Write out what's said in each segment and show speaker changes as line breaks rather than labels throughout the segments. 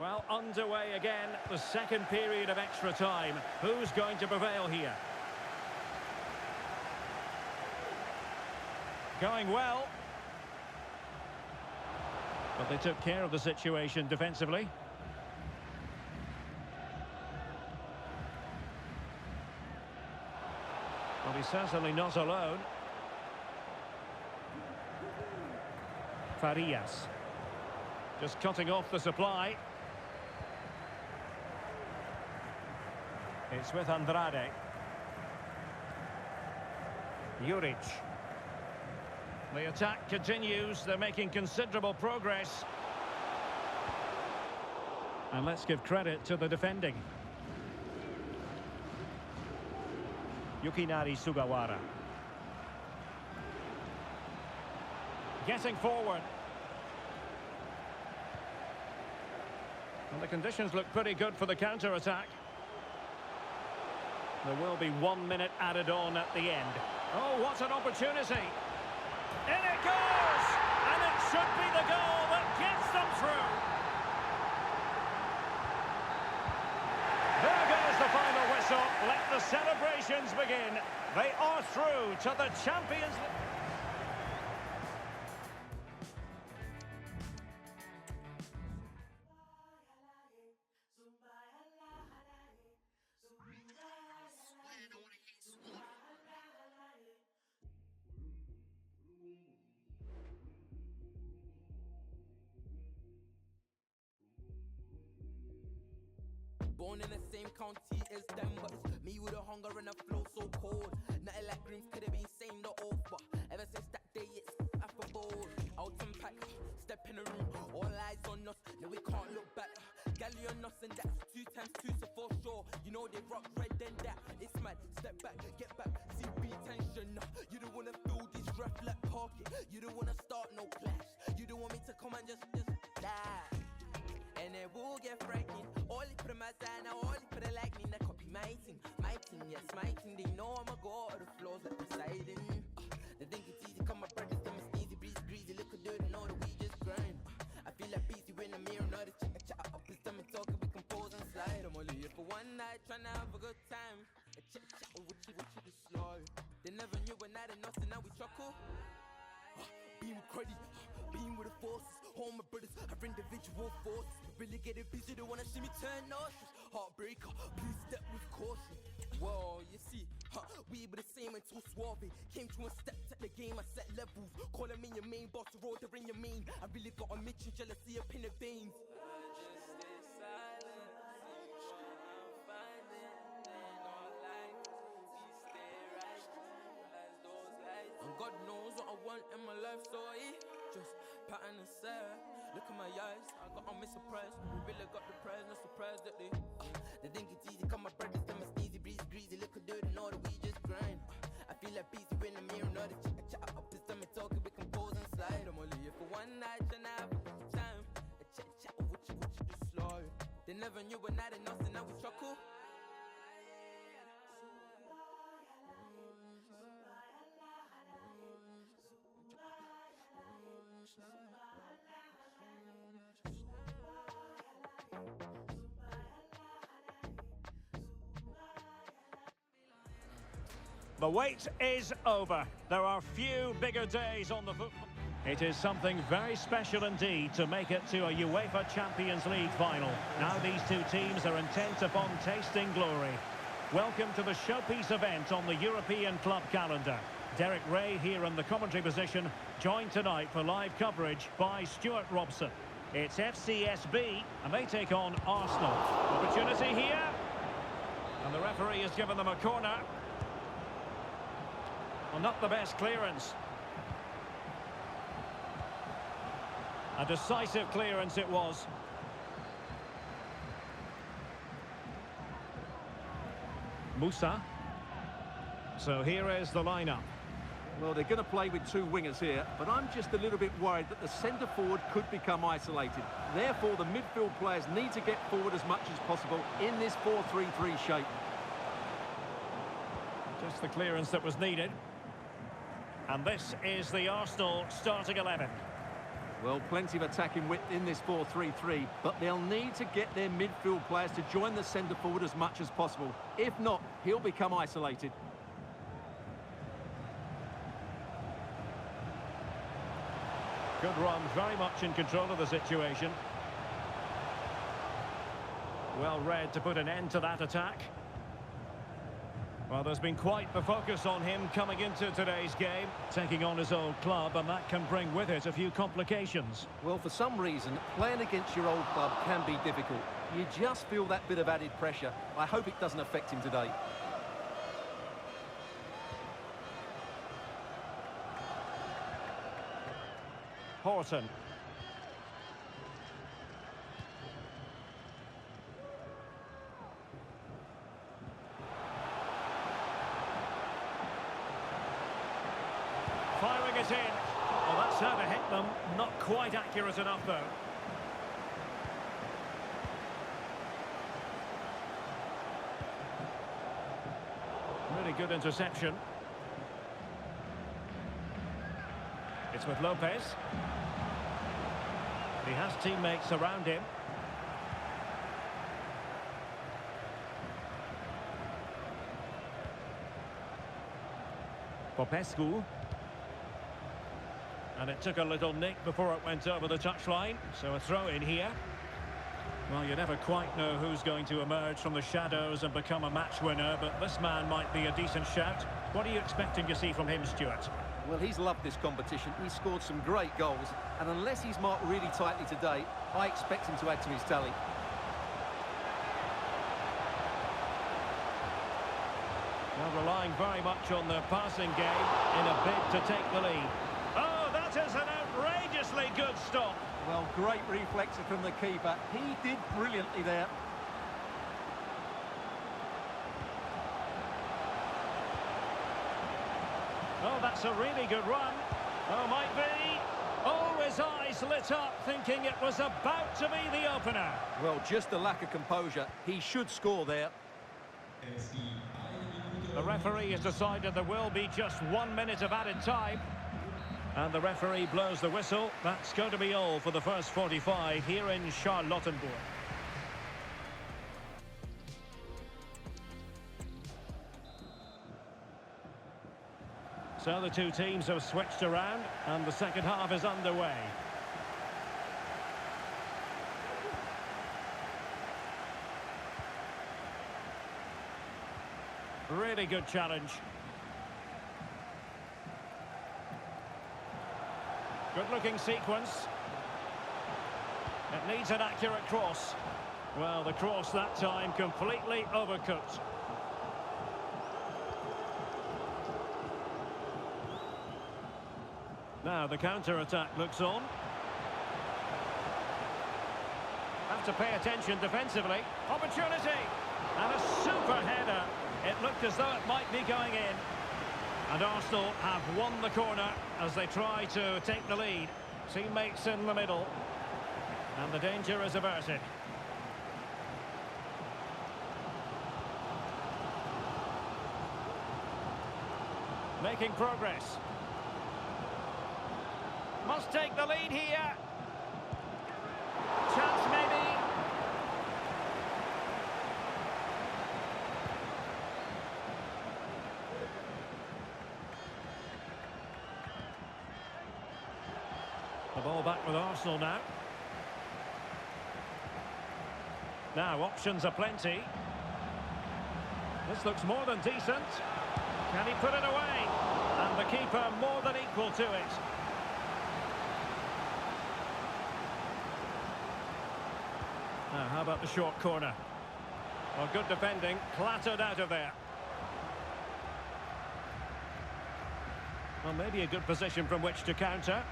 Well, underway again, the second period of extra time. Who's going to prevail here? Going well. But they took care of the situation defensively. Well, he's certainly not alone. Farias. Just cutting off the supply. It's with Andrade. Juric. The attack continues. They're making considerable progress. And let's give credit to the defending. Yukinari Sugawara. Getting forward. And the conditions look pretty good for the counter-attack. There will be 1 minute added on at the end. Oh, what an opportunity! In it goes! And it should be the goal that gets them through. There goes the final whistle. Let the celebrations begin. They are through to the Champions League.
Born in the same county as them, but it's me with a hunger and a flow so cold. Nothing like dreams could have been same the old, but ever since that day it's up and bold. Out and pack, step in the room, all eyes on us, now we can't look back. Galley on us and that's 2 times 2, so for sure. You know they rock red then that, it's mad. Step back, get back, CB tension. You don't wanna feel this rough like pocket. You don't wanna start no clash. You don't want me to come and just die. And then we'll get frightening. All it put in my side now, all it put it like me. That copy my team, yes, my team. They know I'ma go out the floors like Poseidon. They think it's easy, come my brothers, them it's easy, breezy. Look at dirty, know that we just grind. I feel like busy when I'm here, not a chat up his stomach talking, we compose and slide. I'm only here for one night, trying to have a good time. A chat with you the slow. They never knew when I did nothing, now we chuckle. Being with credit, being with the forces. All my brothers have individual forces. Really getting busy, they wanna see me turn nauseous. Heartbreaker, please step with caution. Well, you see, we were the same until suave. Came to and stepped at the game, I set levels. Calling me your main boss, road in your main. I really got a mention, jealousy up in the veins. God knows what I want in my life, so I just pattern and sad. Look at my eyes, I got on me surprised. We really got the prize, no surprise that they think it's easy. Come my brothers, them it's easy, breezy. Look at dirty, know that we just grind. I feel like busy when I'm here, know that chat up his stomach talking, we compose and slide. I'm only here for one night, and I have a good time. A chat with you just slow. They never knew when I did nothing, now we chuckle.
The wait is over. There are few bigger days on the football. It is something very special indeed to make it to a UEFA Champions League final. Now these two teams are intent upon tasting glory. Welcome to the showpiece event on the European club calendar. Derek Ray here in the commentary position, joined tonight for live coverage by Stuart Robson. It's FCSB, and they take on Arsenal. Opportunity here. And the referee has given them a corner. Well, not the best clearance. A decisive clearance it was. Musa. So here is the lineup.
Well, they're going to play with 2 wingers here, but I'm just a little bit worried that the centre-forward could become isolated. Therefore, the midfield players need to get forward as much as possible in this 4-3-3 shape.
Just the clearance that was needed. And this is the Arsenal starting 11.
Well, plenty of attacking width in this 4-3-3, but they'll need to get their midfield players to join the centre forward as much as possible. If not, he'll become isolated.
Good run, very much in control of the situation. Well read to put an end to that attack. Well, there's been quite the focus on him coming into today's game, taking on his old club, and that can bring with it a few complications.
Well, for some reason, playing against your old club can be difficult. You just feel that bit of added pressure. I hope it doesn't affect him today.
Horton. Firing it in. Well, that's how to hit them. Not quite accurate enough, though. Really good interception. It's with Lopez. He has teammates around him. Popescu. And it took a little nick before it went over the touchline. So a throw in here. Well, you never quite know who's going to emerge from the shadows and become a match winner, but this man might be a decent shout. What are you expecting to see from him, Stuart?
Well, he's loved this competition. He's scored some great goals, and unless he's marked really tightly today, I expect him to add to his tally.
Well, relying very much on the passing game in a bid to take the lead. Oh, that is an outrageously good stop.
Well, great reflexes from the keeper. He did brilliantly there.
Oh, that's a really good run. Oh, might be. Oh, his eyes lit up, thinking it was about to be the opener.
Well, just a lack of composure. He should score there.
The referee has decided there will be just 1 minute of added time. And the referee blows the whistle. That's going to be all for the first 45 here in Charlottenburg. So the two teams have switched around and the second half is underway. Really good challenge. Good-looking sequence. It needs an accurate cross. Well, the cross that time completely overcooked. Now the counter-attack looks on. Have to pay attention defensively. Opportunity! And a super header. It looked as though it might be going in. And Arsenal have won the corner as they try to take the lead. Teammates in the middle. And the danger is averted. Making progress. Must take the lead here. Chance maybe. The ball back with Arsenal now. Now options are plenty. This looks more than decent. Can he put it away? And the keeper more than equal to it. Now, how about the short corner? Well, good defending, clattered out of there. Well, maybe a good position from which to counter.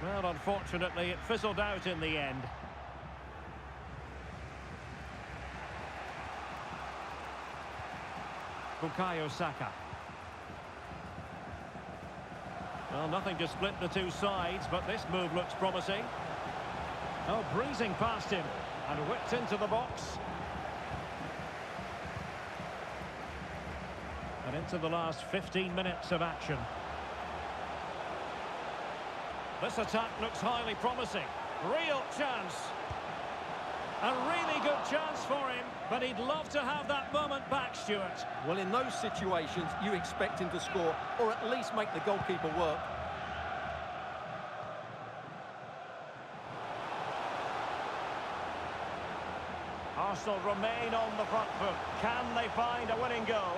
Well, unfortunately, it fizzled out in the end. Bukayo Saka. Well, nothing to split the two sides, but this move looks promising. Oh, breezing past him and whipped into the box. And into the last 15 minutes of action. This attack looks highly promising. Real chance. A really good chance for him, but he'd love to have that moment back, Stuart.
Well, in those situations, you expect him to score, or at least make the goalkeeper work.
Arsenal remain on the front foot. Can they find a winning goal?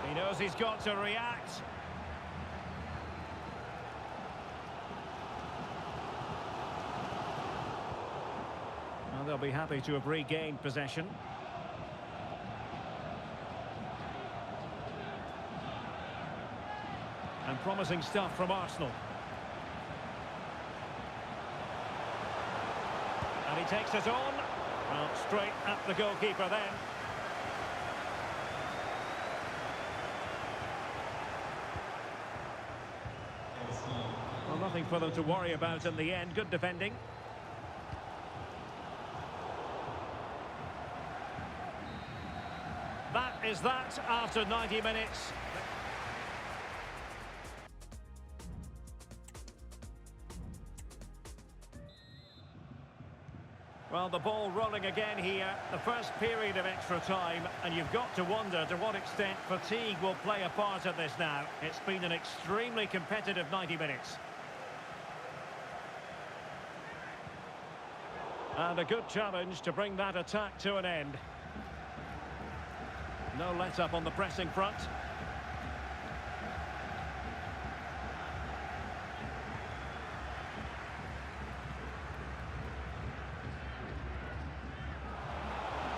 He knows he's got to react. Well, they'll be happy to have regained possession. And promising stuff from Arsenal. And he takes it on. Well, straight at the goalkeeper then. Well, nothing for them to worry about in the end. Good defending. That is that after 90 minutes. Well, the ball rolling again here, the first period of extra time, and you've got to wonder to what extent fatigue will play a part in this now. It's been an extremely competitive 90 minutes. And a good challenge to bring that attack to an end. No let-up on the pressing front.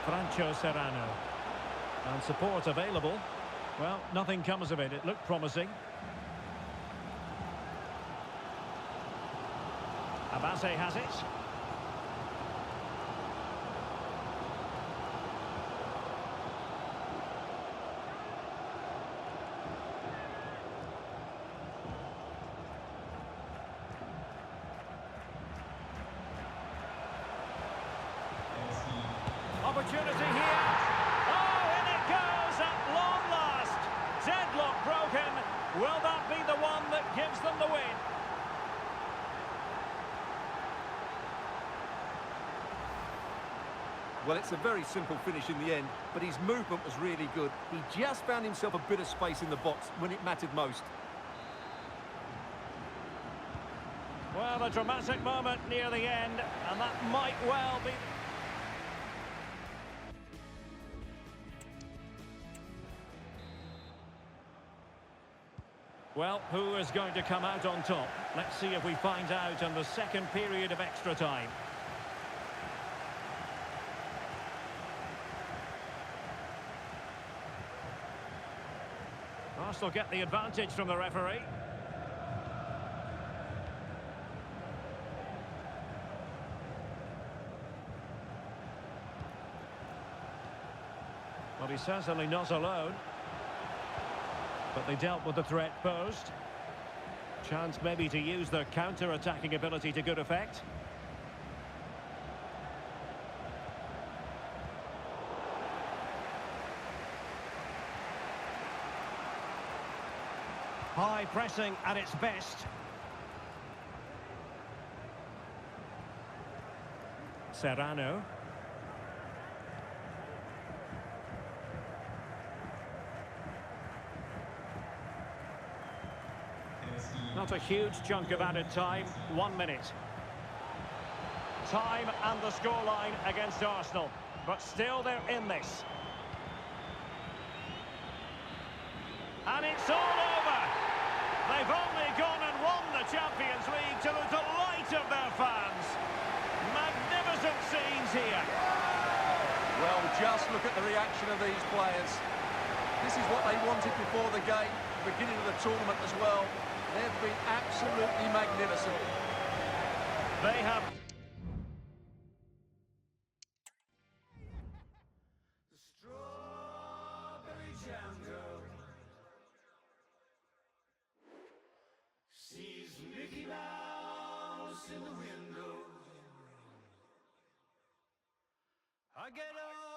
Franco Serrano. And support available. Well, nothing comes of it. It looked promising. Abase has it. Opportunity here. Oh, in it goes at long last. Deadlock broken. Will that be the one that gives them the win?
Well, it's a very simple finish in the end, but his movement was really good. He just found himself a bit of space in the box when it mattered most.
Well, a dramatic moment near the end, and that might well be... Well, who is going to come out on top? Let's see if we find out in the second period of extra time. Arsenal get the advantage from the referee. Well, he's certainly not alone. But they dealt with the threat posed. Chance maybe to use their counter-attacking ability to good effect. High pressing at its best. Serrano. Not a huge chunk of added time, 1 minute. Time and the scoreline against Arsenal, but still they're in this. And it's all over. They've only gone and won the Champions League to the delight of their fans. Magnificent scenes here.
Well, just look at the reaction of these players. This is what they wanted before the game, the beginning of the tournament as well. They've been absolutely magnificent.
They have...
The strawberry jam girl sees Mickey Mouse in the window. I get up.